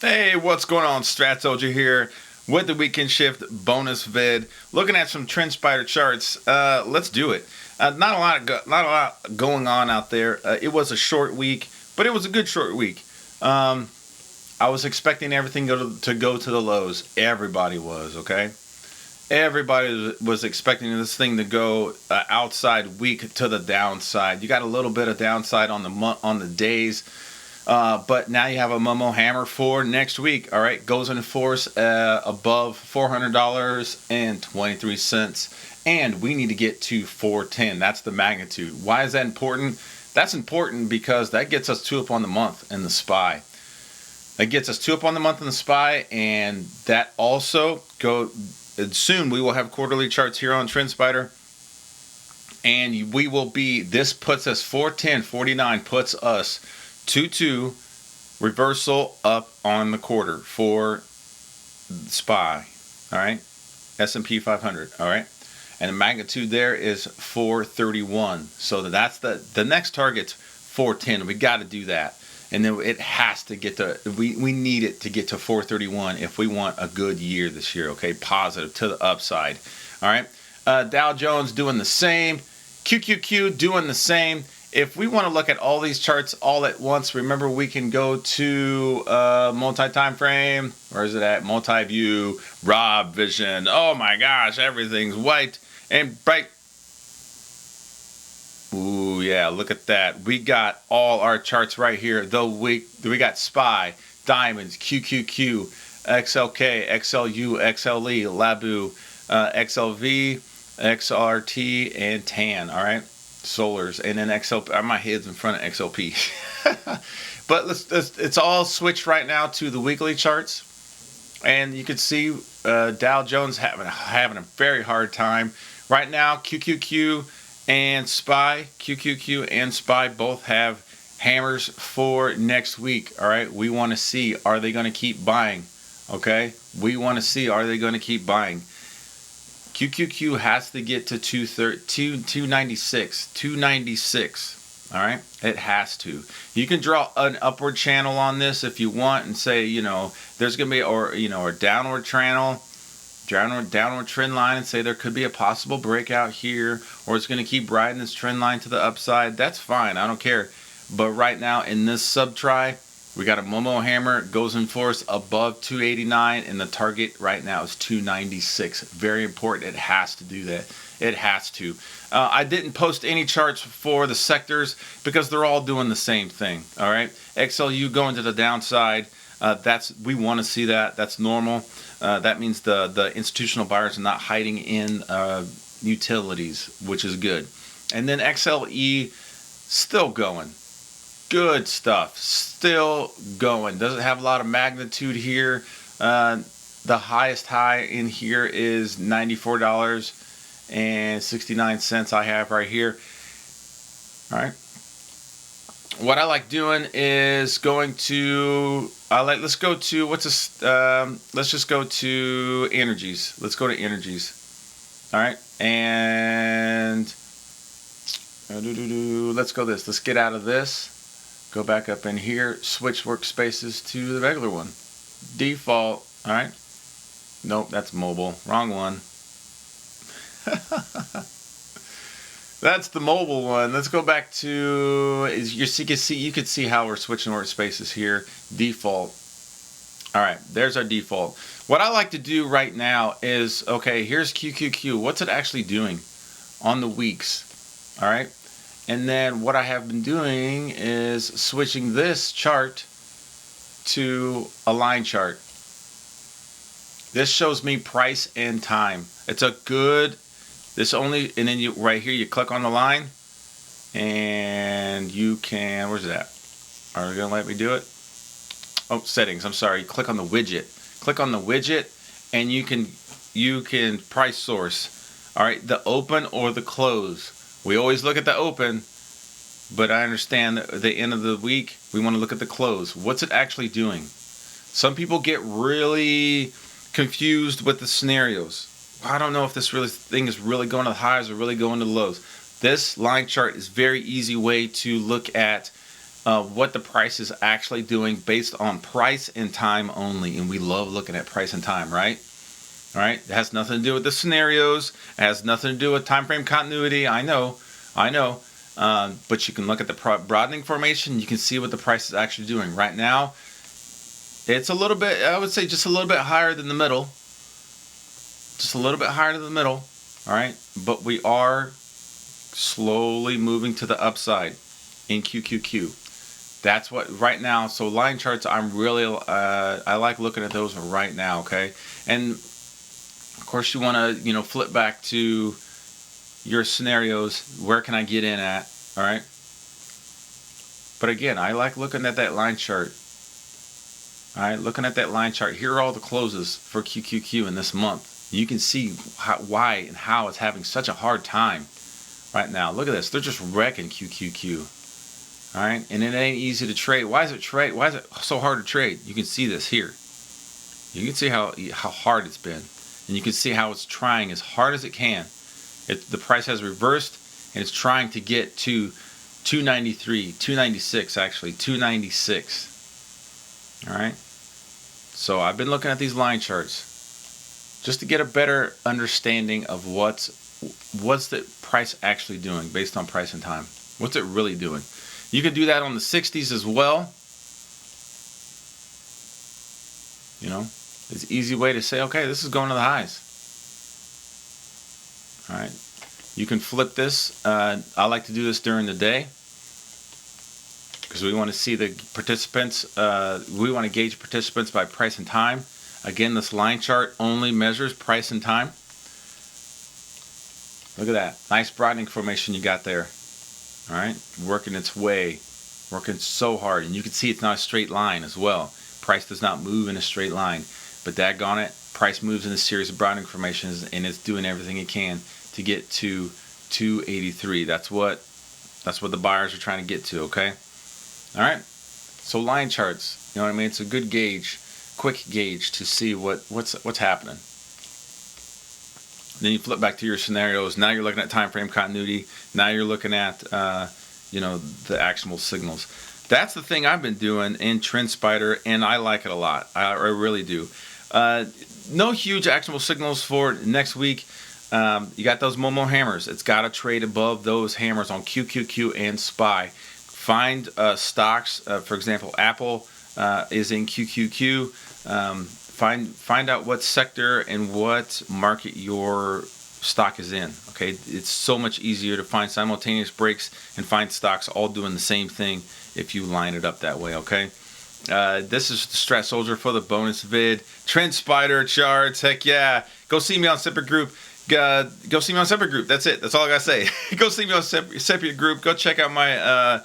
Hey, what's going on? Strat Soldier here with the weekend shift bonus vid. Looking at some TrendSpider charts. Let's do it. Not a lot going on out there. It was a short week, but it was a good short week. Um, I was expecting everything to go to the lows. Everybody was okay. Everybody was expecting this thing to go outside week to the downside. You got a little bit of downside on the days. But now you have a Momo Hammer for next week. All right, goes in force above $400.23, and we need to get to 410. That's the magnitude. Why is that important? That's important because that gets us two up on the month in the SPY. That gets us two up on the month in the SPY, and that also soon we will have quarterly charts here on TrendSpider, and we will be. This puts us 410.49 puts us 2-2 reversal up on the quarter for SPY. All right, S&P 500. All right, and the magnitude there is 431. So that's the next target's 410. We got to do that, and then it has to get to. We need it to get to 431 if we want a good year this year. Okay, positive to the upside. All right, Dow Jones doing the same. QQQ doing the same. If we want to look at all these charts all at once, remember we can go to multi-time frame. Where is it at? Multi-view, Rob Vision. Oh my gosh, everything's white and bright. Ooh, yeah, look at that. We got all our charts right here. We got SPY, Diamonds, QQQ, XLK, XLU, XLE, Labu, XLV, XRT, and TAN. All right. Solars, and then XLP. My head's in front of XLP. But it's all switched right now to the weekly charts, and you can see Dow Jones having a very hard time right now. QQQ and SPY both have hammers for next week. All right, we want to see, are they going to keep buying? Okay, we want to see, are they going to keep buying? QQQ has to get to 296. 296. All right? It has to. You can draw an upward channel on this if you want and say, there's going to be, or downward channel, downward trend line, and say there could be a possible breakout here, or it's going to keep riding this trend line to the upside. That's fine. I don't care. But right now in this sub-try, we got a Momo Hammer, goes in force above 289, and the target right now is 296. Very important. It has to do that. It has to. I didn't post any charts for the sectors because they're all doing the same thing. All right. XLU going to the downside. We want to see that. That's normal. That means the institutional buyers are not hiding in utilities, which is good. And then XLE still going. Good stuff. Still going. Doesn't have a lot of magnitude here. The highest high in here is $94.69 I have right here. All right. What I like doing is let's go to, let's just go to energies. Let's go to energies. All right. And let's go this. Let's get out of this. Go back up in here, switch workspaces to the regular one. Default, all right? Nope, that's mobile. Wrong one. That's the mobile one. Let's go back to, you can see how we're switching workspaces here. Default. All right, there's our default. What I like to do right now is, okay, here's QQQ. What's it actually doing on the weeks? All right. And then what I have been doing is switching this chart to a line chart. This shows me price and time. It's a good, and then right here, you click on the line and you can, where's it at? Are they gonna let me do it? Oh, settings, I'm sorry. Click on the widget. Click on the widget and you can price source. All right, the open or the close. We always look at the open, but I understand that at the end of the week, we want to look at the close. What's it actually doing? Some people get really confused with the scenarios. I don't know if this thing is really going to the highs or really going to the lows. This line chart is very easy way to look at what the price is actually doing based on price and time only. And we love looking at price and time, right? All right. It has nothing to do with the scenarios. It has nothing to do with time frame continuity. I know. But you can look at the broadening formation. You can see what the price is actually doing right now. It's a little bit, I would say, just a little bit higher than the middle. Just a little bit higher than the middle. All right. But we are slowly moving to the upside in QQQ. That's what right now. So line charts, I'm really I like looking at those right now. Okay, and of course you want to flip back to your scenarios. Where can I get in at? All right. But again, I like looking at that line chart. All right, looking at that line chart. Here are all the closes for QQQ in this month. You can see why and how it's having such a hard time right now. Look at this. They're just wrecking QQQ. All right, and it ain't easy to trade. Why is it so hard to trade? You can see this here. You can see how hard it's been, and you can see how it's trying as hard as it can. The price has reversed, and it's trying to get to 293, 296 actually, 296. All right. So I've been looking at these line charts just to get a better understanding of what's the price actually doing based on price and time. What's it really doing? You can do that on the 60s as well. It's an easy way to say, okay, this is going to the highs. All right. You can flip this. I like to do this during the day because we want to see the participants. We want to gauge participants by price and time. Again, this line chart only measures price and time. Look at that. Nice broadening formation you got there. All right, working its way, working so hard, and you can see it's not a straight line as well. Price does not move in a straight line, but daggone it, price moves in a series of broadening formations, and it's doing everything it can to get to 283. That's what the buyers are trying to get to. Okay, all right. So line charts, you know what I mean? It's a good gauge, quick gauge to see what's happening. Then you flip back to your scenarios. Now you're looking at time frame continuity. Now you're looking at the actionable signals. That's the thing I've been doing in TrendSpider, and I like it a lot. I really do. No huge actionable signals for next week. You got those Momo hammers. It's got to trade above those hammers on QQQ and SPY. Find stocks. For example, Apple is in QQQ. Find out what sector and what market your stock is in. Okay, it's so much easier to find simultaneous breaks and find stocks all doing the same thing if you line it up that way. Okay, this is the Strat Soldier for the bonus vid. TrendSpider charts. Heck yeah! Go see me on Separate Group. Go see me on Separate Group. That's it. That's all I gotta say. Go see me on Separate Group. Go check out my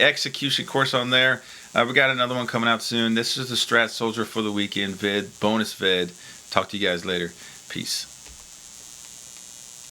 execution course on there. We got another one coming out soon. This is the Strat Soldier for the weekend vid, bonus vid. Talk to you guys later. Peace.